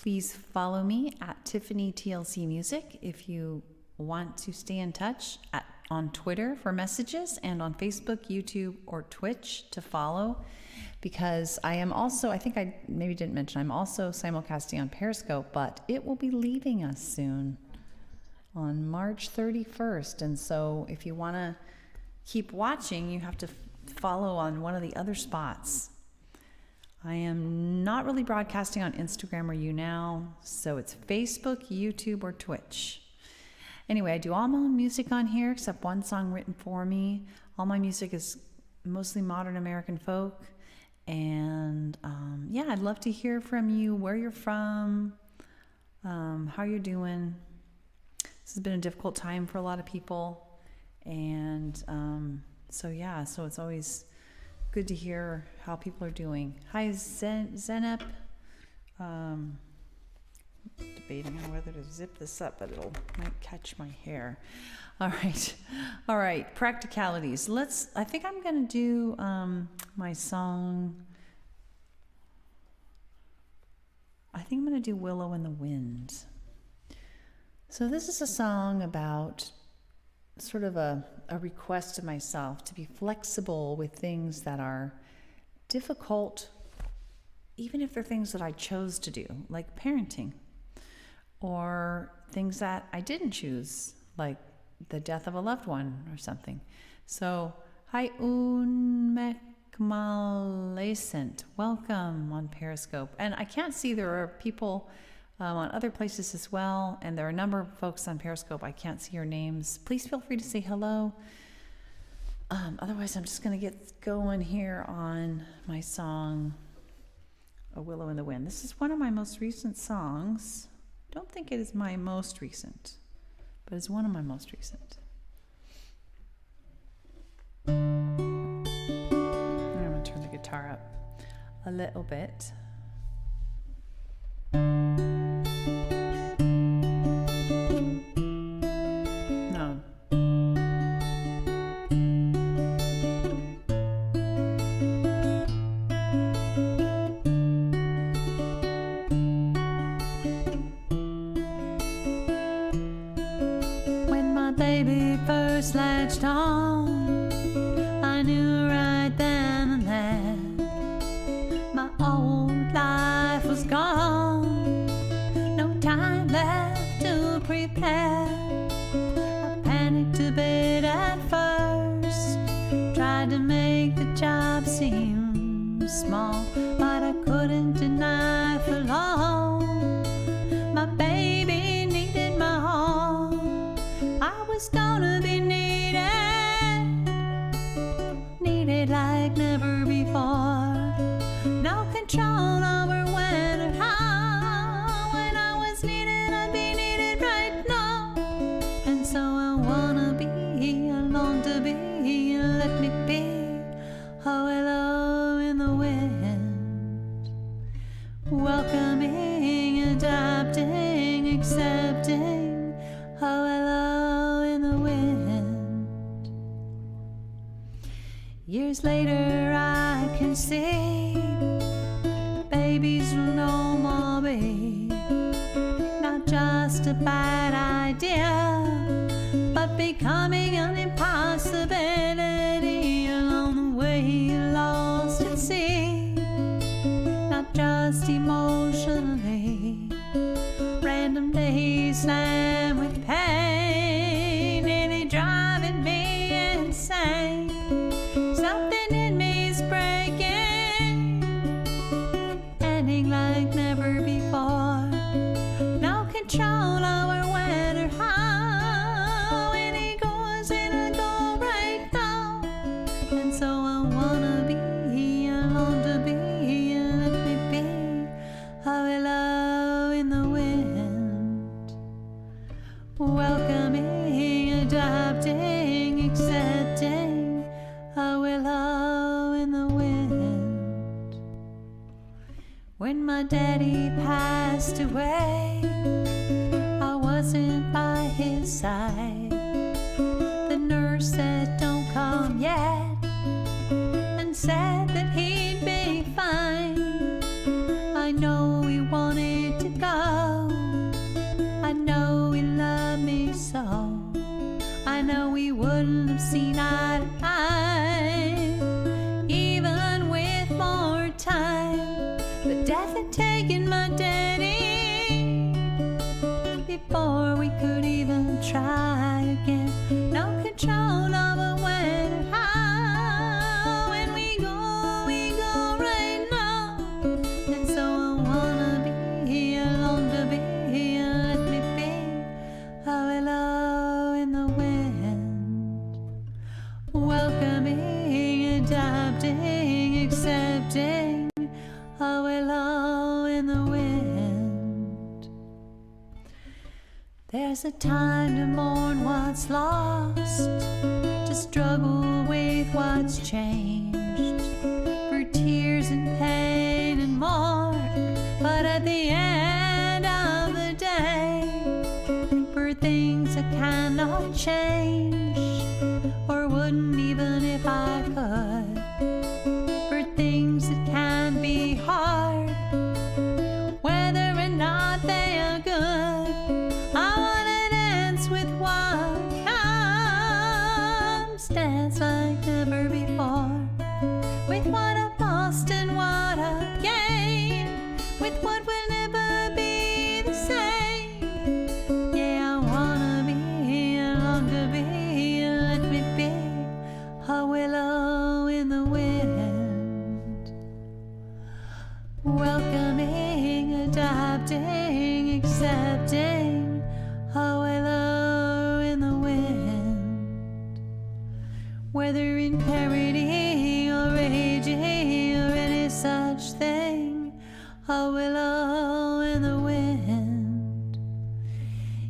Please follow me at Tiffany TLC Music if you want to stay in touch, on Twitter for messages, and on Facebook, YouTube, or Twitch to follow, because I am also, I think I maybe didn't mention, I'm also simulcasting on Periscope, but it will be leaving us soon on March 31st. And so if you want to keep watching, you have to follow on one of the other spots. I am not really broadcasting on Instagram or YouNow, so it's Facebook, YouTube, or Twitch. Anyway, I do all my own music on here except one song written for me. All my music is mostly modern American folk. And yeah, I'd love to hear from you, where you're from, how you're doing. This has been a difficult time for a lot of people. And so yeah, so it's always good to hear how people are doing. Hi, Zenep. Debating on whether to zip this up, but might catch my hair. All right. Practicalities. I think I'm gonna do my song. I think I'm gonna do Willow in the Wind. So this is a song about sort of a request to myself to be flexible with things that are difficult, even if they're things that I chose to do, like parenting, or things that I didn't choose, like the death of a loved one or something. So, hi, Unmekmalescent. Welcome on Periscope. And I can't see, there are people on other places as well, and there are a number of folks on Periscope. I can't see your names. Please feel free to say hello. Otherwise, I'm just going to get going here on my song, A Willow in the Wind. This is one of my most recent songs. Don't think it is my most recent, but it's one of my most recent. I'm going to turn the guitar up a little bit. Baby first latched on, I knew right then and there my old life was gone, no time left to prepare. I panicked a bit at first, tried to make the job seem small, but I couldn't deny for long my baby needed my all. I was gonna be needed like never before. No control over when or how. When I was needed, I'd be needed right now. And so I wanna be, I long to be, let me be a willow in the wind, welcoming, adapting, accepting, a willow in the wind. Years later I can see babies will no more be not just a bad idea, but becoming an impossibility. Along the way lost at sea, not just emotionally, random days slammed with pain, nearly driving me insane. Something in me's breaking, ending like never before. No control over when or how, and it goes and I go right now. And so I wanna be, I long to be, let me be a willow in the wind, welcoming, adapting, accepting, a willow in the wind. When my daddy passed away, I wasn't by his side. The nurse said, "Don't come yet," and said that he'd be fine. I know he wanted to go. I know he loved me so. I know we wouldn't have seen eye to eye, even with more time. But death had taken my daddy before we could even try again. No control over when and how. When we go right now. And so I wanna be here, long to be here. Let me be a willow in the wind, welcoming, adapting, accepting, a willow in the wind. There's a time to mourn what's lost, to struggle with what's changed, for tears and pain and more. But at the end of the day, for things I cannot change, or wouldn't even if I could, for things that can be hard, whether or not they are good. I wanna dance with what comes, dance like never before, with what I've lost and what I've gained, with what will never be the same. Yeah, I wanna be here, long to be here. Let me be a willow in the wind, welcoming, adapting, accepting, a willow in the wind. Whether in parody or raging or any such thing, a willow in the wind.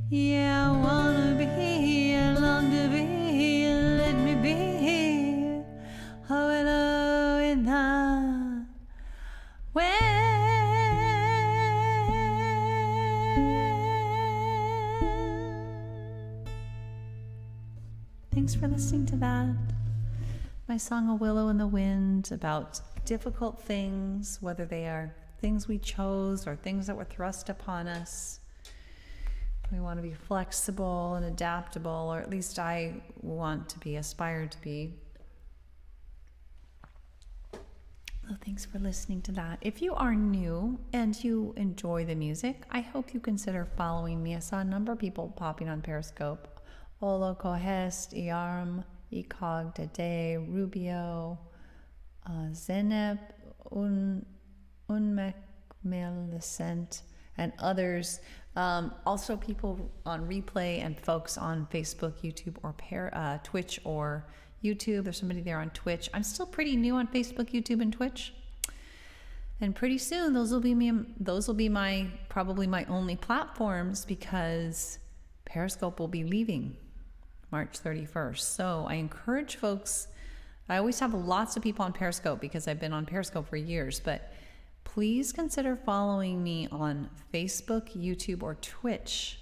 Yeah, I wanna be here, long to be here. Let me be here, a willow in the wind. Thanks for listening to that. My song, A Willow in the Wind, about difficult things, whether they are things we chose or things that were thrust upon us. We want to be flexible and adaptable, or at least I want to be, aspire to be. So thanks for listening to that. If you are new and you enjoy the music, I hope you consider following me. I saw a number of people popping on Periscope. Olo Kohest, Iarm, Ecog, Dede, Rubio, Zenep, Unmekmelisent, and others. Also people on replay and folks on Facebook, YouTube, or Twitch or YouTube. There's somebody there on Twitch. I'm still pretty new on Facebook, YouTube, and Twitch. And pretty soon those will be my probably my only platforms, because Periscope will be leaving March 31st. So I encourage folks, I always have lots of people on Periscope because I've been on Periscope for years, but please consider following me on Facebook, YouTube, or Twitch,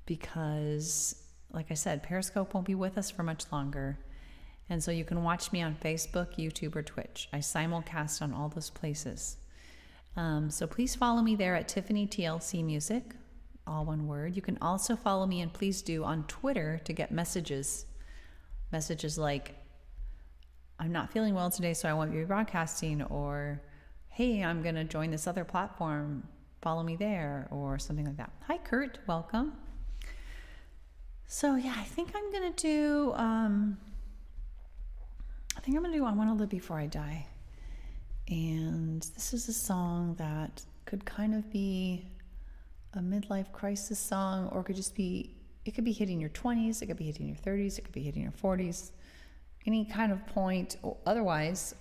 because like I said, Periscope won't be with us for much longer. And so you can watch me on Facebook, YouTube, or Twitch. I simulcast on all those places. So please follow me there at Tiffany TLC Music, all one word. You can also follow me, and please do, on Twitter to get messages like, I'm not feeling well today, so I won't be broadcasting, or hey, I'm going to join this other platform, follow me there, or something like that. Hi, Kurt, welcome. So yeah, I think I'm going to do, I Want to Live Before I Die. And this is a song that could kind of be a midlife crisis song, or it could be hitting your 20s, it could be hitting your 30s, it could be hitting your 40s, any kind of point. Or otherwise,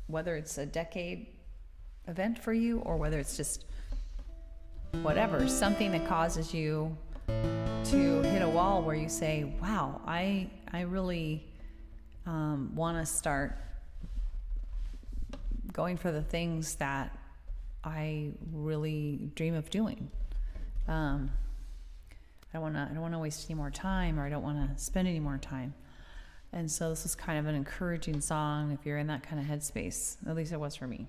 whether it's a decade event for you, or whether it's just whatever, something that causes you to hit a wall where you say, wow, I really want to start going for the things that I really dream of doing. I don't want to waste any more time, or I don't want to spend any more time. And so this is kind of an encouraging song if you're in that kind of headspace. At least it was for me.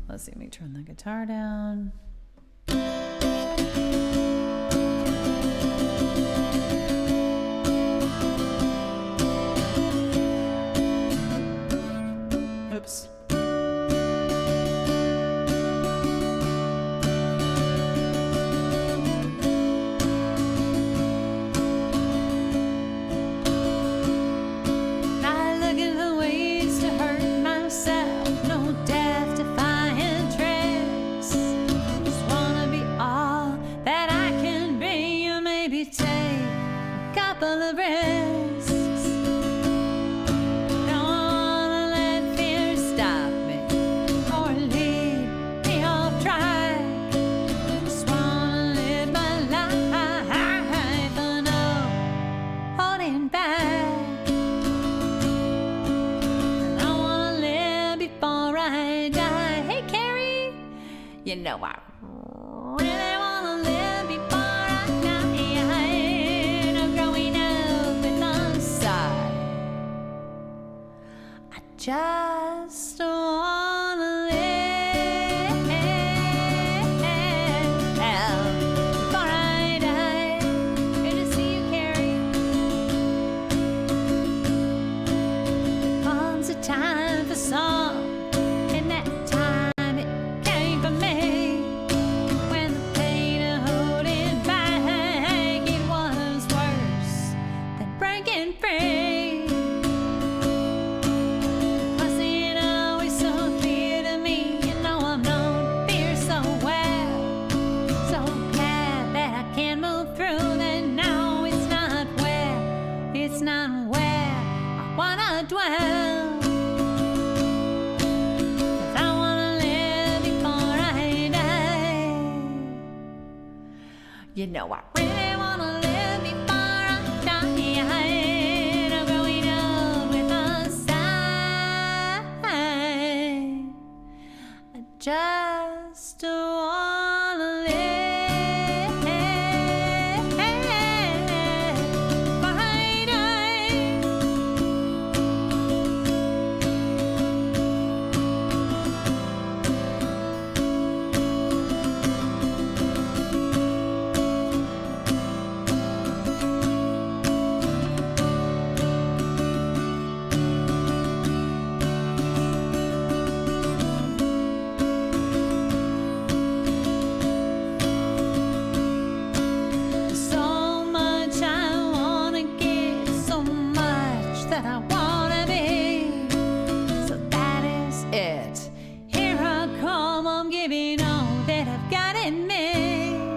Let's see, let me turn the guitar down. Oops. Not looking for ways to hurt myself, no death-defying tricks. Just wanna be all that I can be, or maybe take a couple of risks. Don't wanna let fear stop me or lead me off track. Just wanna live my life, and no holding back. I wanna live before I die. Hey, Carrie, you know I really wanna live before I die. No growing up with no side. I just wanna live before I die. Good to see you, Carrie. Comes a time for some, and that time it came for me. When the pain of holding back, it was worse than breaking free. Was it always so clear to me? You know I've known fear so well, so glad that I can move through that. Now it's not where I wanna dwell. 'Cause I wanna live before I die. You know I really wanna live before I die. No growing up with a sigh. I just wanna live before I die. So much I wanna give, so much that I wanna be. So that is it. Here I come, I'm giving all that I've got in me.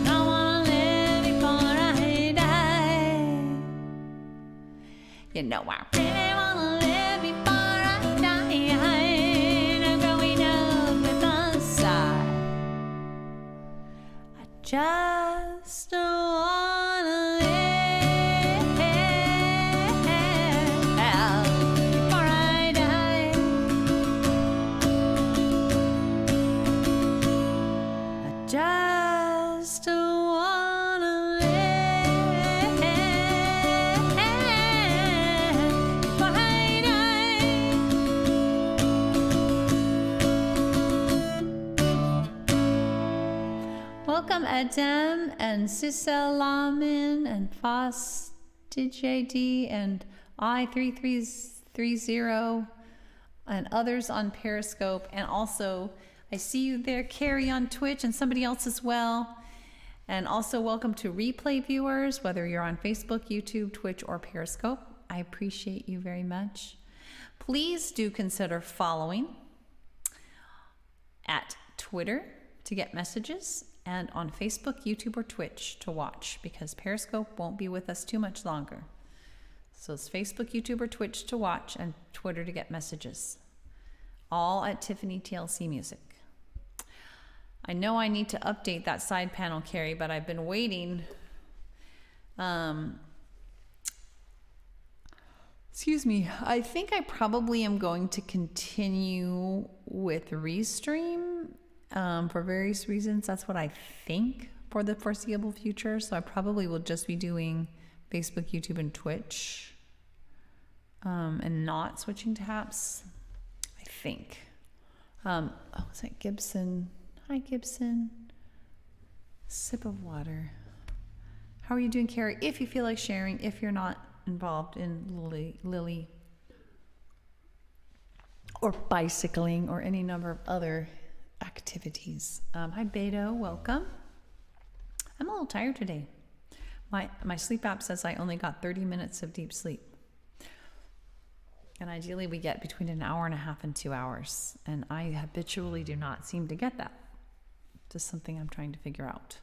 I wanna live before I die. You know I really wanna live before I die. I'm growing up with a sigh. I just wanna live before I die. I just wanna live before I die. Welcome Adam and Sissel Lamin and Foss DJD and I3330 and others on Periscope. And also, I see you there, Carrie, on Twitch, and somebody else as well. And also, welcome to replay viewers, whether you're on Facebook, YouTube, Twitch, or Periscope. I appreciate you very much. Please do consider following at Twitter to get messages, and on Facebook, YouTube, or Twitch to watch, because Periscope won't be with us too much longer. So it's Facebook, YouTube, or Twitch to watch, and Twitter to get messages. All at Tiffany TLC Music. I know I need to update that side panel, Carrie, but I've been waiting. Excuse me. I think I probably am going to continue with Restream for various reasons. That's what I think for the foreseeable future. So I probably will just be doing Facebook, YouTube, and Twitch, and not switching to apps, I think. Was it Gibson Hi, Gibson. Sip of water. How are you doing, Carrie? If you feel like sharing, if you're not involved in Lily or bicycling or any number of other activities. Hi, Beto. Welcome. I'm a little tired today. My sleep app says I only got 30 minutes of deep sleep. And ideally we get between an hour and a half and 2 hours. And I habitually do not seem to get that. Just something I'm trying to figure out.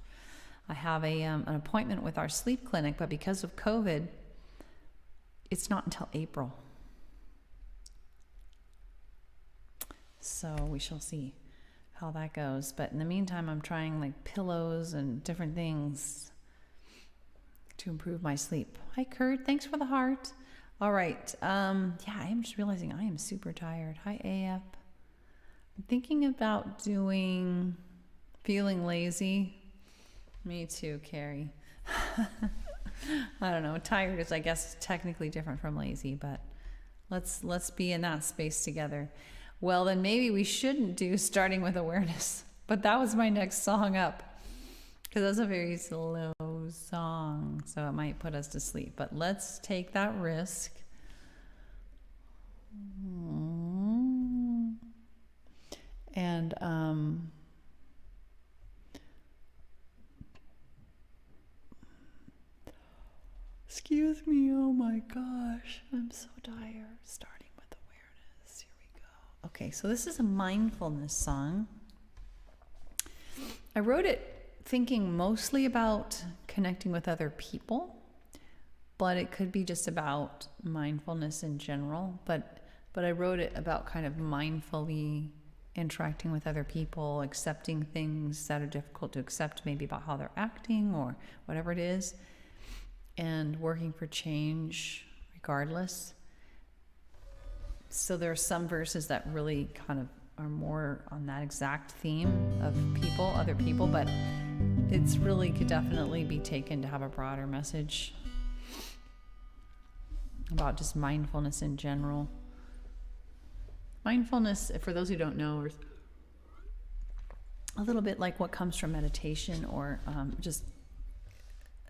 I have an appointment with our sleep clinic, but because of COVID, it's not until April. So we shall see how that goes. But in the meantime, I'm trying like pillows and different things to improve my sleep. Hi, Kurt. Thanks for the heart. All right. Yeah, I am just realizing I am super tired. Hi, AF. I'm thinking about feeling lazy. Me too, Carrie. I don't know. Tired is, I guess, technically different from lazy, but let's be in that space together. Well, then maybe we shouldn't do starting with awareness. But that was my next song up. Because that's a very slow song, so it might put us to sleep. But let's take that risk. And excuse me, oh my gosh, I'm so tired. Starting with awareness, here we go. Okay, so this is a mindfulness song. I wrote it thinking mostly about connecting with other people, but it could be just about mindfulness in general. But I wrote it about kind of mindfully interacting with other people, accepting things that are difficult to accept, maybe about how they're acting or whatever it is, and working for change regardless. So there are some verses that really kind of are more on that exact theme of people, other people, but it's really could definitely be taken to have a broader message about just mindfulness in general. Mindfulness, for those who don't know, is a little bit like what comes from meditation or just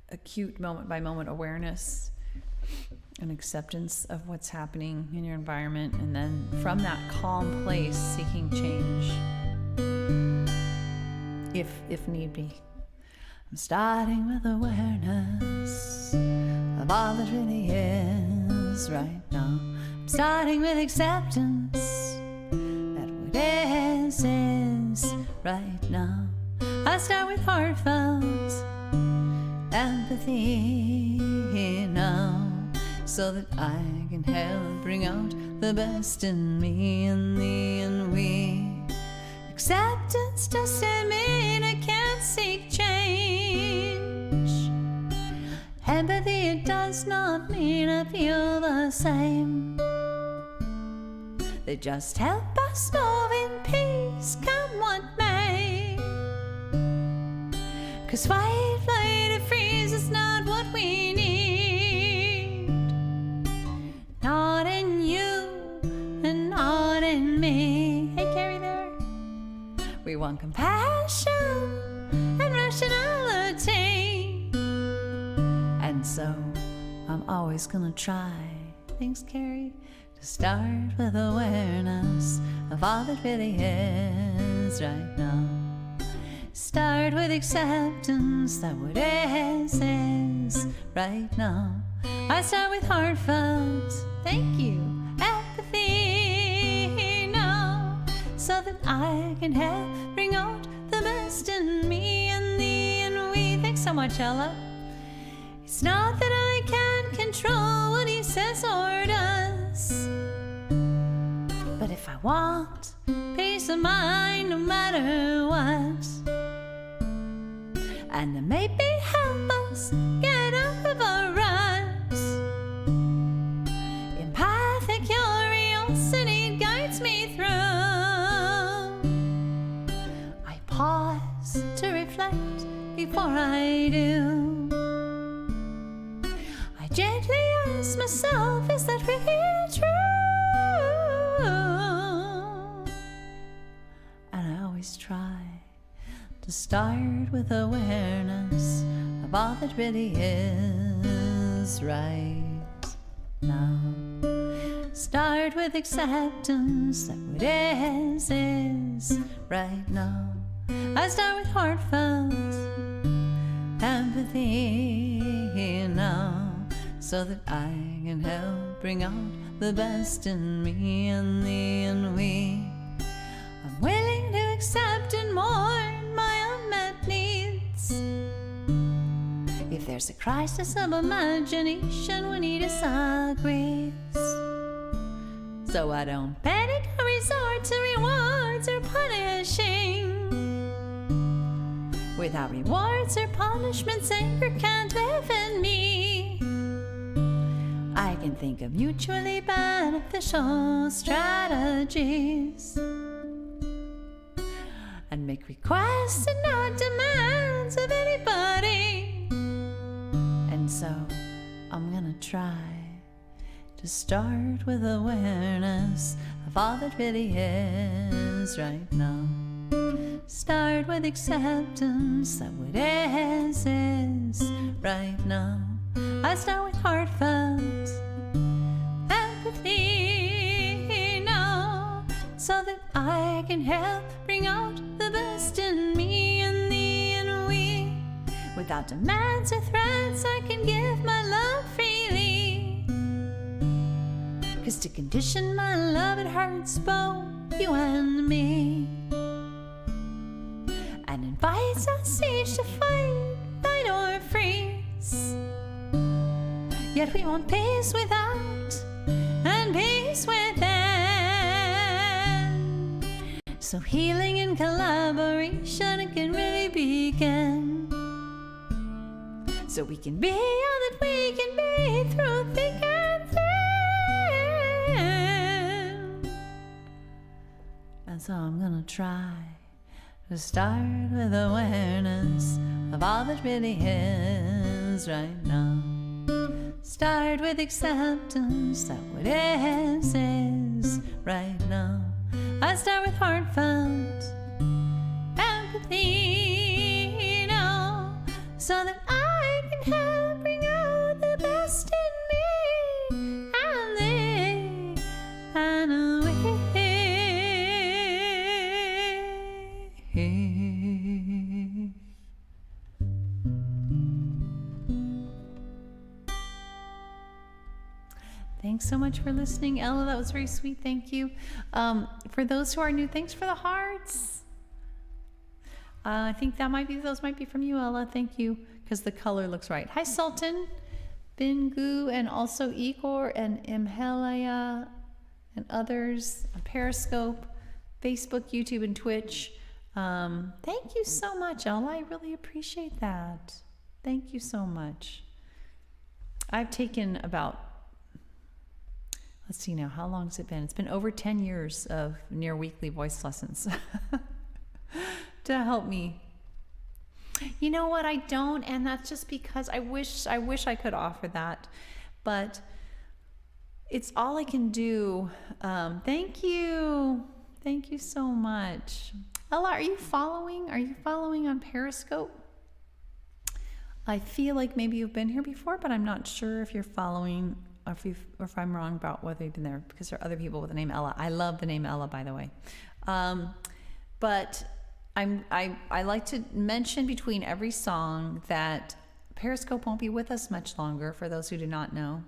acute moment by moment awareness and acceptance of what's happening in your environment, and then from that calm place seeking change if need be. I'm starting with awareness of all that really is right now. I'm starting with acceptance that what is right now. I start with heartfelt empathy now, so that I can help bring out the best in me and thee and we. Acceptance doesn't mean I can't seek change. Empathy, it does not mean I feel the same. They just help us move in peace, come what may. 'Cause fight, flight, or freeze is not what we need. Not in you and not in me. Hey, Carrie there. We want compassion and rationality. And so I'm always gonna try, thanks, Carrie, to start with awareness of all that really is right now. Start with acceptance that what is right now. I start with heartfelt, thank you, empathy now, so that I can help bring out the best in me and thee and we. Thanks so much, Ella. It's not that I can't control what he says or does, but if I want peace of mind no matter what, and to maybe help us get out of our ruts, empathic curiosity guides me through. I pause to reflect before I do. I gently ask myself, is that really true? And I always try to start with awareness of all that really is right now. Start with acceptance that what is right now. I start with heartfelt empathy now, so that I can help bring out the best in me and thee and we. I'm willing to accept and mourn my unmet needs. If there's a crisis of imagination, we need disagrees. So I don't panic or resort to rewards or punishing. Without rewards or punishments, anger can't live in me. I can think of mutually beneficial strategies and make requests and not demands of anybody. And so I'm gonna try to start with awareness of all that really is right now. Start with acceptance that what is right now. I start with heartfelt empathy now, so that I can help bring out the best in me and thee and we. Without demands or threats, I can give my love freely. 'Cause to condition my love, it hurts both you and me, and invites us each to fight or freeze. Yet we want peace without and peace within. So healing and collaboration, it can really begin. So we can be all that we can be through thick and thin. And so I'm gonna try to start with awareness of all that really is right now. Start with acceptance that what is right now. I start with heartfelt empathy now, so that I can help bring out the best in me and thee and we. Thanks so much for listening, Ella. That was very sweet. Thank you. For those who are new, thanks for the hearts. I think those might be from you, Ella. Thank you, because the color looks right. Hi, Sultan, Bingu, and also Igor and Imhelaya and others on Periscope, Facebook, YouTube, and Twitch. Thank you so much, Ella. I really appreciate that. Thank you so much. I've taken about, let's see now, how long has it been? It's been over 10 years of near weekly voice lessons to help me. You know what? I don't, and that's just because I wish I could offer that, but it's all I can do. Thank you so much. Ella, are you following on Periscope? I feel like maybe you've been here before, but I'm not sure if you're following, or if I'm wrong about whether you've been there, because there are other people with the name Ella. I love the name Ella, by the way. But I like to mention between every song that Periscope won't be with us much longer, for those who do not know.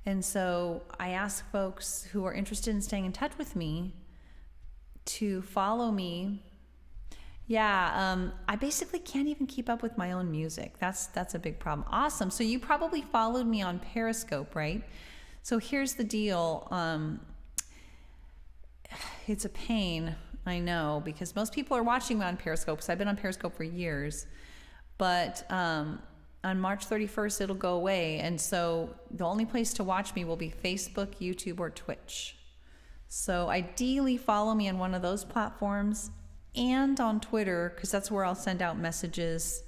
And so I ask folks who are interested in staying in touch with me to follow me. Yeah, I basically can't even keep up with my own music. That's a big problem. Awesome. So you probably followed me on Periscope, right? So here's the deal. It's a pain, I know, because most people are watching me on Periscope, because I've been on Periscope for years. But on March 31st, it'll go away. And so the only place to watch me will be Facebook, YouTube, or Twitch. So ideally, follow me on one of those platforms and on Twitter, because that's where I'll send out messages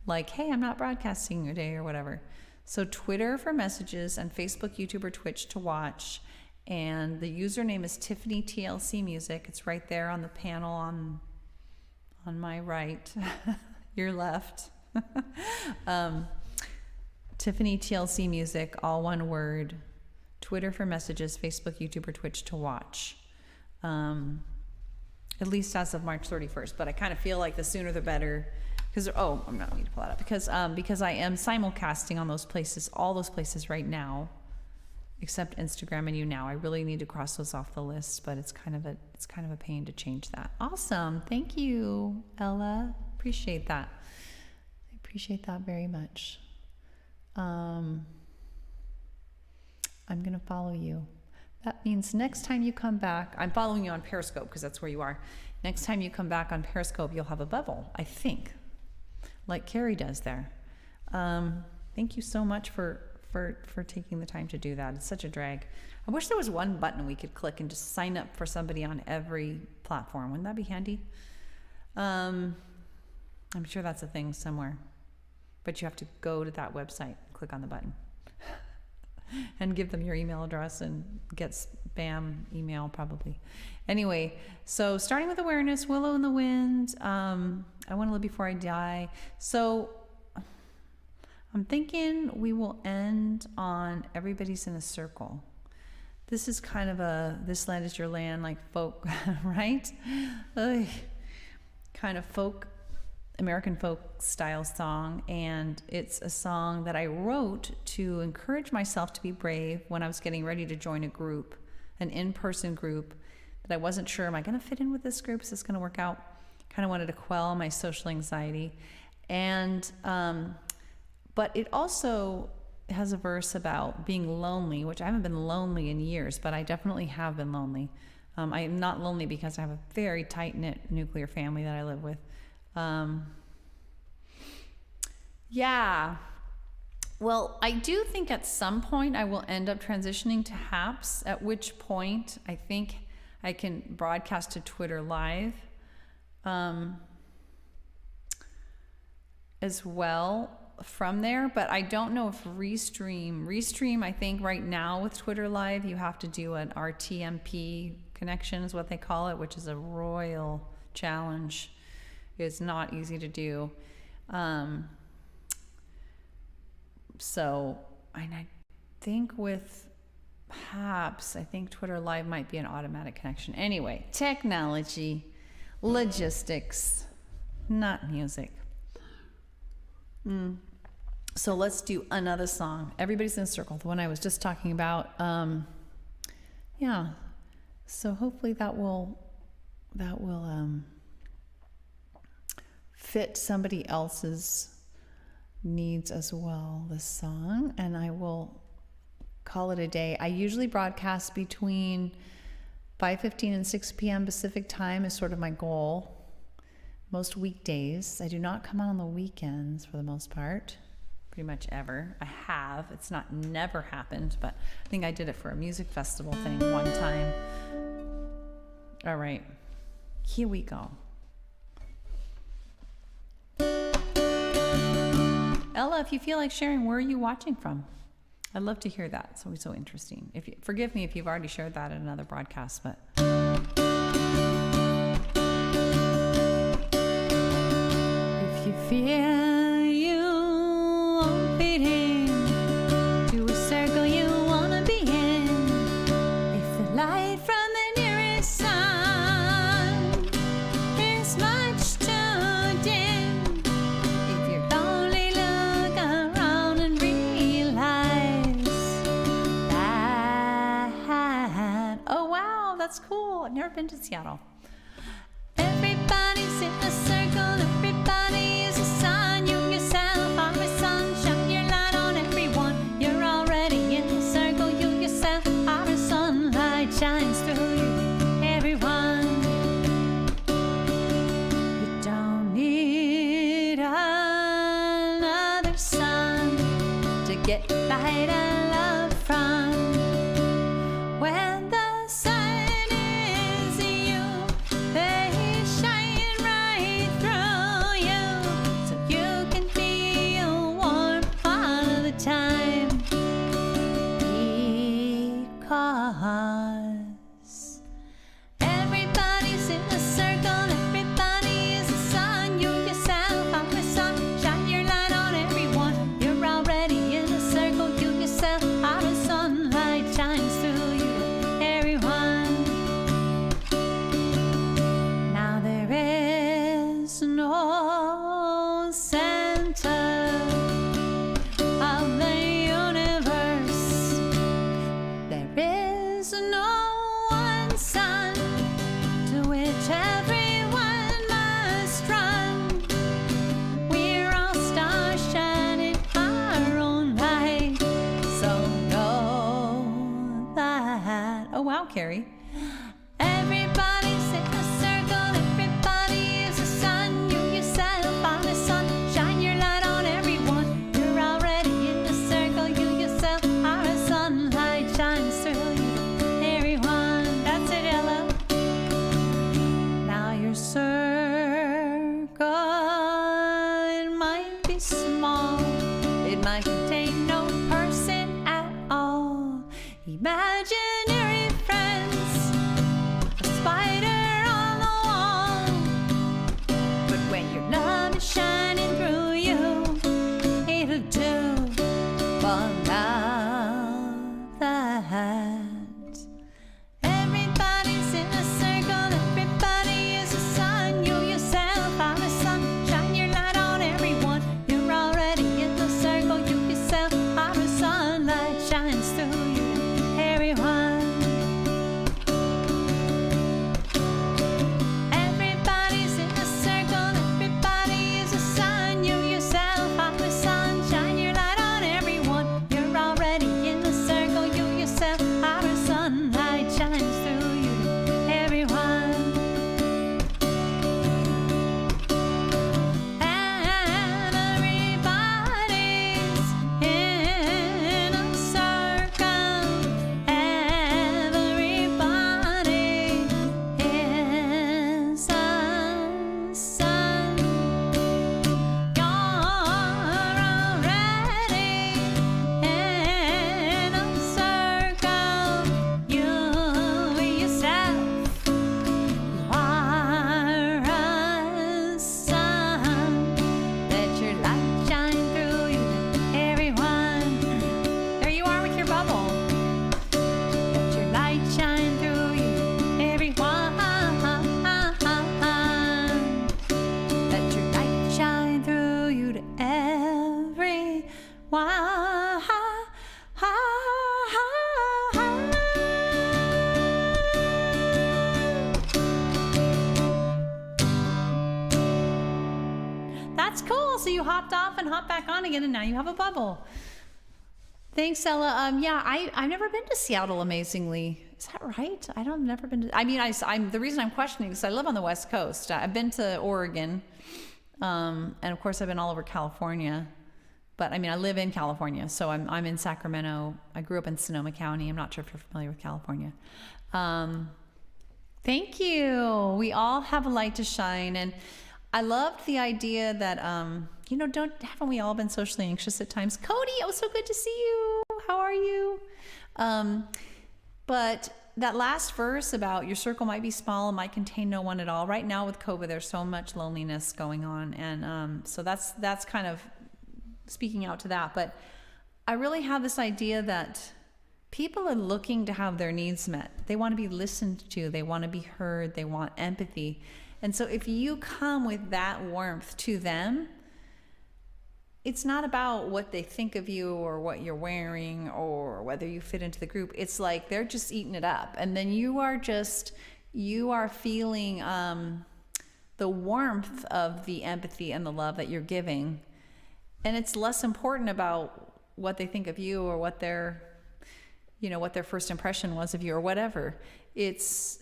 like, hey, I'm not broadcasting today or whatever. So Twitter for messages and Facebook, YouTube, or Twitch to watch. And the username is Tiffany TLC Music. It's right there on the panel on my right, your left. Tiffany TLC Music, all one word. Twitter for messages, Facebook, YouTube, or Twitch to watch. At least as of March 31st, but I kind of feel like the sooner the better. Because I'm not going to pull that up because I am simulcasting on those places, all those places right now, except Instagram and YouNow. I really need to cross those off the list, but it's kind of a pain to change that. Awesome, thank you, Ella. Appreciate that. I appreciate that very much. I'm going to follow you. That means next time you come back, I'm following you on Periscope because that's where you are. Next time you come back on Periscope, you'll have a bubble, I think, like Carrie does there. Thank you so much for taking the time to do that. It's such a drag. I wish there was one button we could click and just sign up for somebody on every platform. Wouldn't that be handy? I'm sure that's a thing somewhere, but you have to go to that website, click on the button, and give them your email address and get spam email probably. Anyway, so starting with awareness, Willow in the Wind, I Want to Live Before I Die. So I'm thinking we will end on Everybody's in a Circle. This is kind of This Land Is Your Land, like folk, right? Kind of folk, American folk style song. And it's a song that I wrote to encourage myself to be brave when I was getting ready to join a group, an in-person group that I wasn't sure, am I going to fit in with this group? Is this going to work out? Kind of wanted to quell my social anxiety. And, but it also has a verse about being lonely, which I haven't been lonely in years, but I definitely have been lonely. I am not lonely because I have a very tight-knit nuclear family that I live with. Yeah. Well, I do think at some point I will end up transitioning to HAPS, at which point I think I can broadcast to Twitter Live as well from there, but I don't know if Restream, I think right now with Twitter Live, you have to do an RTMP connection is what they call it, which is a royal challenge. It's not easy to do. So, and I think with HAPS, I think Twitter Live might be an automatic connection. Anyway, technology, logistics, not music. So let's do another song. Everybody's in a Circle, the one I was just talking about. Yeah. So hopefully that will fit somebody else's needs as well, this song, and I will call it a day. I usually broadcast between 5:15 and 6 p.m. Pacific time is sort of my goal. Most weekdays. I do not come on the weekends for the most part, pretty much ever. I have. It's not never happened, but I think I did it for a music festival thing one time. All right, here we go. Ella, if you feel like sharing, where are you watching from? I'd love to hear that. It's always so interesting. Forgive me if you've already shared that in another broadcast, but... If you feel you won't fit in to a circle you wanna be in, if the light from the nearest sun is much too dim, if you're lonely, look around and realize that. Oh wow, that's cool. I've never been to Seattle. Everybody's in a circle, everybody is a sun. You yourself are a sun, shine your light on everyone. You're already in the circle, you yourself are a sun. Light shines through you, everyone. You don't need another sun to get light and love from. When the sun is you, they shine right through you, so you can feel warm all the time. Because everybody's in a circle, everybody is a sun. So you hopped off and hopped back on again, and now you have a bubble. Thanks, Ella. Yeah, I've never been to Seattle, amazingly. Is that right? I've never been to, I mean, I'm the reason I'm questioning is I live on the West Coast. I've been to Oregon, and of course I've been all over California. But I mean, I live in California, so I'm in Sacramento. I grew up in Sonoma County. I'm not sure if you're familiar with California. Thank you. We all have a light to shine, and I loved the idea that haven't we all been socially anxious at times? Cody, it was so good to see you. How are you? But that last verse about your circle might be small and might contain no one at all. Right now with COVID, there's so much loneliness going on, and so that's kind of speaking out to that. But I really have this idea that people are looking to have their needs met. They want to be listened to. They want to be heard. They want empathy. And so if you come with that warmth to them, it's not about what they think of you or what you're wearing or whether you fit into the group. It's like they're just eating it up. And then you are feeling the warmth of the empathy and the love that you're giving. And it's less important about what they think of you or what their first impression was of you or whatever. It's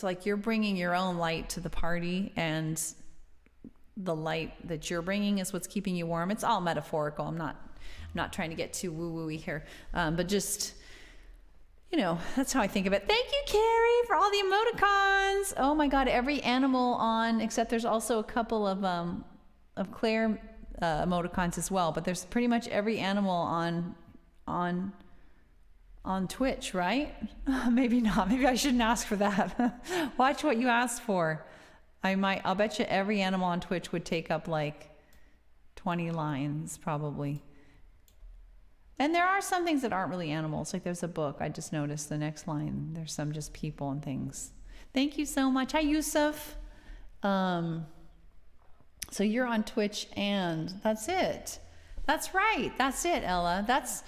like you're bringing your own light to the party, and the light that you're bringing is what's keeping you warm. It's all metaphorical. I'm not trying to get too woo-woo-y here, but just, that's how I think of it. Thank you, Carrie, for all the emoticons. Oh my God, every animal on, except there's also a couple of Claire emoticons as well, but there's pretty much every animal on Twitch, right? Maybe not. Maybe I shouldn't ask for that. Watch what you ask for. I'll bet you every animal on Twitch would take up like 20 lines probably. And there are some things that aren't really animals. Like there's a book. I just noticed the next line. There's some just people and things. Thank you so much. Hi, Yusuf. So you're on Twitch, and that's it. That's right. That's it, Ella. That's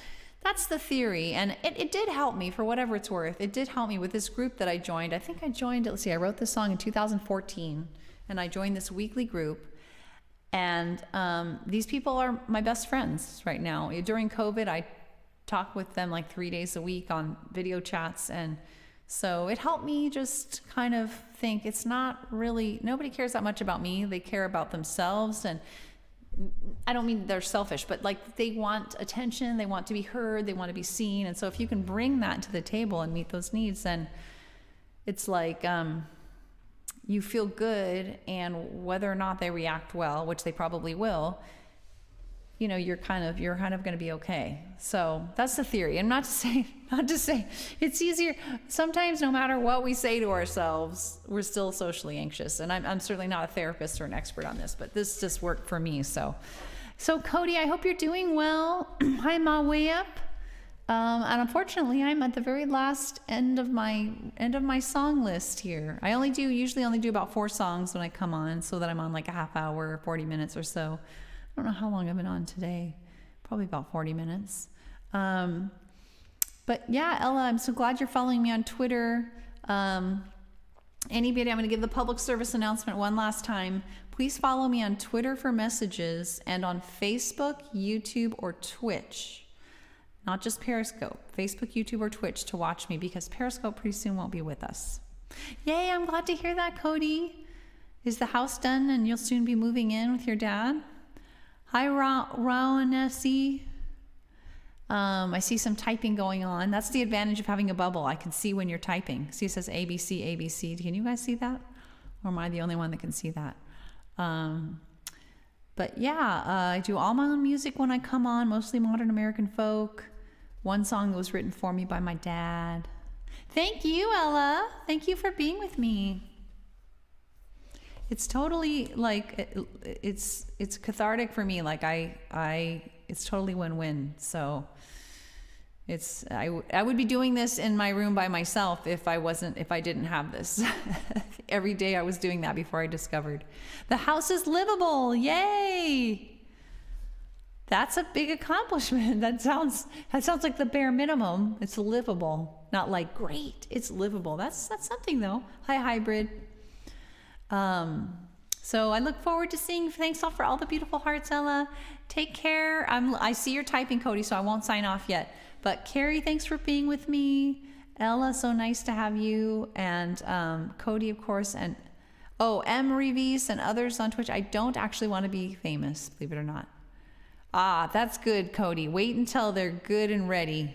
the theory. And it did help me, for whatever it's worth. It did help me with this group that I joined. I think I joined, I wrote this song in 2014, and I joined this weekly group. And these people are my best friends right now. During COVID, I talk with them like 3 days a week on video chats. And so it helped me just kind of think it's not really, nobody cares that much about me. They care about themselves. And I don't mean they're selfish, but like they want attention, they want to be heard, they want to be seen. And so if you can bring that to the table and meet those needs, then it's like you feel good, and whether or not they react well, which they probably will, you're kind of going to be okay. So that's the theory. And not to say it's easier. Sometimes no matter what we say to ourselves, we're still socially anxious. And I'm certainly not a therapist or an expert on this, but this just worked for me. So Cody, I hope you're doing well. I'm on my way up. And unfortunately, I'm at the very last end of my song list here. I usually only do about 4 songs when I come on, so that I'm on like a half hour, 40 minutes or so. I don't know how long I've been on today. Probably about 40 minutes. But yeah, Ella, I'm so glad you're following me on Twitter. Anybody, I'm going to give the public service announcement one last time. Please follow me on Twitter for messages, and on Facebook, YouTube, or Twitch. Not just Periscope. Facebook, YouTube, or Twitch to watch me, because Periscope pretty soon won't be with us. Yay, I'm glad to hear that, Cody. Is the house done and you'll soon be moving in with your dad? Hi, Rowanesi. I see some typing going on. That's the advantage of having a bubble. I can see when you're typing. See, it says ABC, ABC. Can you guys see that? Or am I the only one that can see that? But yeah, I do all my own music when I come on, mostly modern American folk. One song that was written for me by my dad. Thank you, Ella. Thank you for being with me. It's totally like, it's cathartic for me. Like it's totally win-win. So I would be doing this in my room by myself if I didn't have this. Every day I was doing that before I discovered the house is livable. Yay! That's a big accomplishment. That sounds like the bare minimum. It's livable, not like great. It's livable. That's something though. Hi, hybrid. So I look forward to seeing you. Thanks all for all the beautiful hearts, Ella. Take care. I see you're typing, Cody, so I won't sign off yet. But Carrie, thanks for being with me. Ella, so nice to have you. And Cody, of course. And M. Reeves and others on Twitch. I don't actually want to be famous, believe it or not. Ah, that's good, Cody. Wait until they're good and ready.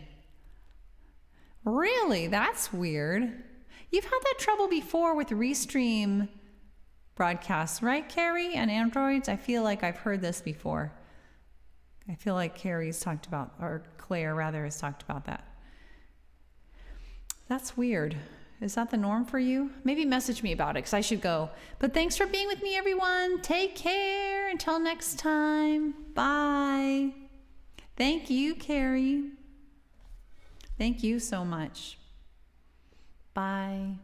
Really? That's weird. You've had that trouble before with Restream broadcasts, right, Carrie? And Androids? I feel like I've heard this before. I feel like Carrie's talked about, or Claire rather, has talked about that. That's weird. Is that the norm for you? Maybe message me about it because I should go. But thanks for being with me, everyone. Take care. Until next time. Bye. Thank you, Carrie. Thank you so much. Bye.